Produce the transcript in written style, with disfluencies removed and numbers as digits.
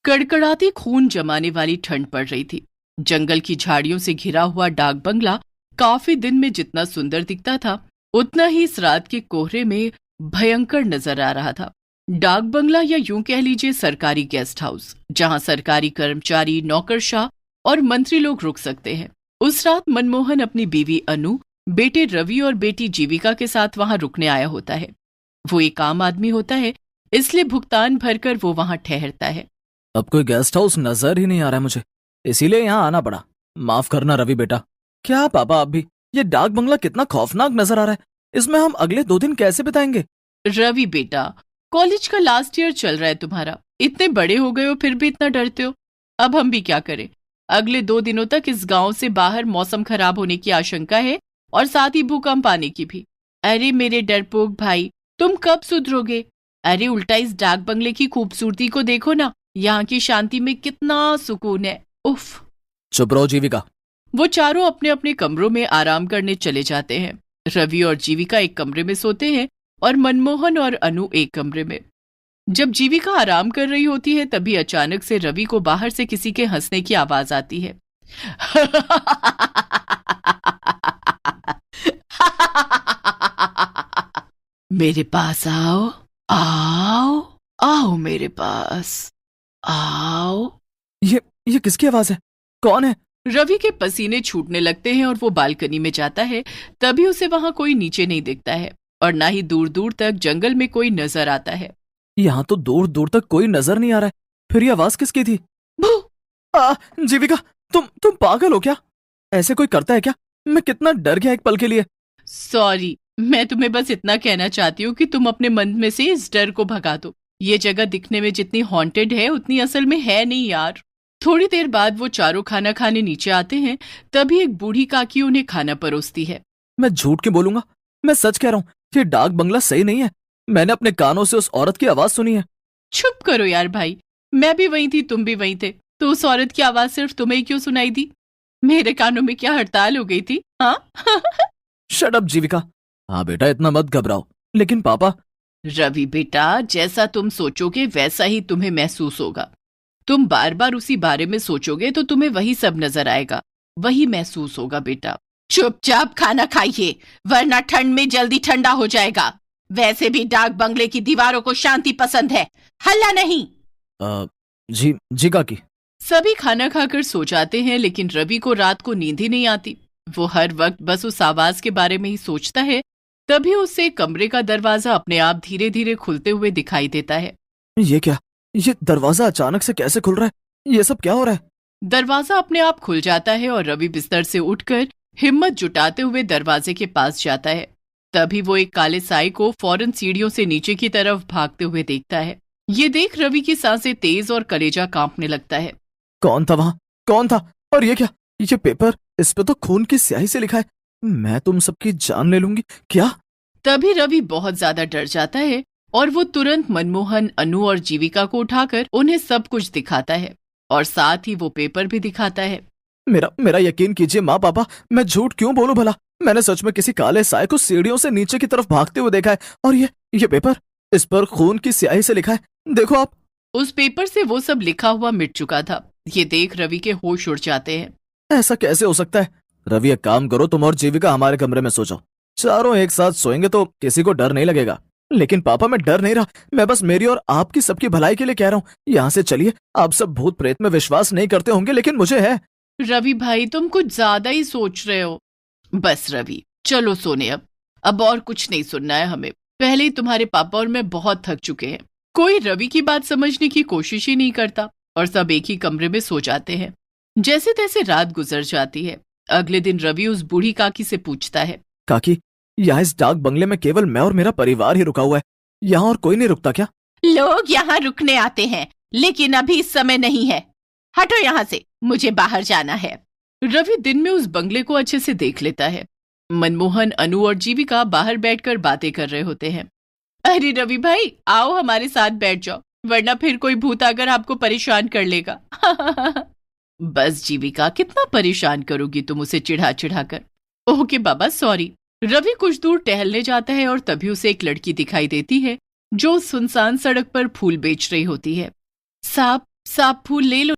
कड़कड़ाती खून जमाने वाली ठंड पड़ रही थी। जंगल की झाड़ियों से घिरा हुआ डाक बंगला काफी दिन में जितना सुंदर दिखता था, उतना ही इस रात के कोहरे में भयंकर नजर आ रहा था। डाक बंगला या यूं कह लीजिए सरकारी गेस्ट हाउस, जहां सरकारी कर्मचारी, नौकरशाह और मंत्री लोग रुक सकते हैं। उस रात मनमोहन अपनी बीवी अनु, बेटे रवि और बेटी जीविका के साथ वहां रुकने आया होता है। वो एक आम आदमी होता है, इसलिए भुगतान भरकर वो वहां ठहरता है। अब कोई गेस्ट हाउस नजर ही नहीं आ रहा है मुझे, इसीलिए यहाँ आना पड़ा। माफ करना रवि बेटा। क्या पापा आप भी? ये डाक बंगला कितना खौफनाक नजर आ रहा है, इसमें हम अगले 2 दिन कैसे बिताएंगे? रवि बेटा, कॉलेज का लास्ट ईयर चल रहा है तुम्हारा, इतने बड़े हो गए हो फिर भी इतना डरते हो। अब हम भी क्या करें? अगले 2 दिनों तक इस गांव से बाहर मौसम खराब होने की आशंका है और साथ ही भूकंप आने की भी। अरे मेरे डरपोक भाई, तुम कब सुधरोगे? अरे उल्टा इस डाक बंगले की खूबसूरती को देखो ना, यहाँ की शांति में कितना सुकून है। उफ। चुप रहो जीविका। वो चारों अपने अपने कमरों में आराम करने चले जाते हैं। रवि और जीविका एक कमरे में सोते हैं और मनमोहन और अनु एक कमरे में। जब जीविका आराम कर रही होती है तभी अचानक से रवि को बाहर से किसी के हंसने की आवाज आती है। मेरे पास आओ, आओ, आओ मेरे पास, आओ। ये किसकी आवाज है? कौन है? रवि के पसीने छूटने लगते हैं और वो बालकनी में जाता है। तभी उसे वहां कोई नीचे नहीं दिखता है और ना ही दूर दूर तक जंगल में कोई नजर आता है। यहाँ तो दूर दूर तक कोई नजर नहीं आ रहा है, फिर ये आवाज किसकी थी? जीविका, तुम पागल हो क्या? ऐसे कोई करता है क्या? मैं कितना डर गया एक पल के लिए। सॉरी, मैं तुम्हें बस इतना कहना चाहती हूँ कि तुम अपने मन में से इस डर को भगा दो। ये जगह दिखने में जितनी हॉन्टेड है उतनी असल में है नहीं यार। थोड़ी देर बाद वो चारों खाना खाने नीचे आते हैं। तभी एक बूढ़ी काकी उन्हें खाना परोसती है। मैं झूठ क्यों बोलूंगा, मैं सच कह रहा हूँ, ये डाक बंगला सही नहीं है। मैंने अपने कानों से उस औरत की आवाज सुनी है। चुप करो यार भाई, मैं भी वहीं थी, तुम भी वहीं थे, तो उस औरत की आवाज सिर्फ तुम्हें क्यों सुनाई दी? मेरे कानों में क्या हड़ताल हो गई थी? हाँ। शट अप जीविका। हाँ बेटा, इतना मत घबराओ। लेकिन पापा। रवि बेटा, जैसा तुम सोचोगे वैसा ही तुम्हें महसूस होगा। तुम बार बार उसी बारे में सोचोगे तो तुम्हें वही सब नजर आएगा, वही महसूस होगा बेटा। चुपचाप खाना खाइए, वरना ठंड में जल्दी ठंडा हो जाएगा। वैसे भी डाक बंगले की दीवारों को शांति पसंद है, हल्ला नहीं। जी काकी। सभी खाना खाकर सो जाते हैं, लेकिन रवि को रात को नींद ही नहीं आती। वो हर वक्त बस उस आवाज के बारे में ही सोचता है। तभी उसे कमरे का दरवाजा अपने आप धीरे धीरे खुलते हुए दिखाई देता है। ये क्या? ये दरवाजा अचानक से कैसे खुल रहा है? ये सब क्या हो रहा है? दरवाजा अपने आप खुल जाता है और रवि बिस्तर से उठकर हिम्मत जुटाते हुए दरवाजे के पास जाता है। तभी वो एक काले साई को फौरन सीढ़ियों से नीचे की तरफ भागते हुए देखता है। ये देख रवि की सांसें तेज और कलेजा कांपने लगता है। कौन था वहां? कौन था? और ये क्या? ये पेपर, इस पे तो खून की स्याही से लिखा है, मैं तुम सबकी जान ले लूंगी। क्या? तभी रवि बहुत ज्यादा डर जाता है और वो तुरंत मनमोहन, अनु और जीविका को उठाकर उन्हें सब कुछ दिखाता है और साथ ही वो पेपर भी दिखाता है। मेरा यकीन कीजिए माँ पापा, मैं झूठ क्यों बोलूं भला? मैंने सच में किसी काले साए को सीढ़ियों से नीचे की तरफ भागते हुए देखा है। और ये पेपर, इस पर खून की स्याही से लिखा है, देखो आप। उस पेपर से वो सब लिखा हुआ मिट चुका था। ये देख रवि के होश उड़ जाते हैं। ऐसा कैसे हो सकता है? रवि एक काम करो, तुम और जीविका हमारे कमरे में सो जाओ। चारों एक साथ सोएंगे तो किसी को डर नहीं लगेगा। लेकिन पापा, मैं डर नहीं रहा, मैं बस मेरी और आपकी सबकी भलाई के लिए कह रहा हूँ। यहाँ से चलिए। आप सब भूत प्रेत में विश्वास नहीं करते होंगे, लेकिन मुझे है। रवि भाई, तुम कुछ ज्यादा ही सोच रहे हो। बस रवि, चलो सोने। अब और कुछ नहीं सुनना है हमें। पहले ही तुम्हारे पापा और मैं बहुत थक चुके हैं। कोई रवि की बात समझने की कोशिश ही नहीं करता और सब एक ही कमरे में सो जाते हैं। जैसे तैसे रात गुजर जाती है। अगले दिन रवि उस बूढ़ी काकी से पूछता है, काकी, यहाँ इस डाक बंगले में केवल मैं और मेरा परिवार ही रुका हुआ है, यहाँ और कोई नहीं रुकता क्या? लोग यहाँ रुकने आते हैं, लेकिन अभी इस समय नहीं है। हटो यहाँ से, मुझे बाहर जाना है। रवि दिन में उस बंगले को अच्छे से देख लेता है। मनमोहन, अनु और जीविका बाहर बैठकर बातें कर रहे होते हैं। अरे रवि भाई, आओ हमारे साथ बैठ जाओ, वरना फिर कोई भूत आकर आपको परेशान कर लेगा। बस जीविका, कितना परेशान करोगी तुम उसे चिढ़ा चिढ़ा कर। ओके बाबा, सॉरी। रवि कुछ दूर टहलने जाता है और तभी उसे एक लड़की दिखाई देती है जो सुनसान सड़क पर फूल बेच रही होती है। साहब, साहब फूल ले लो।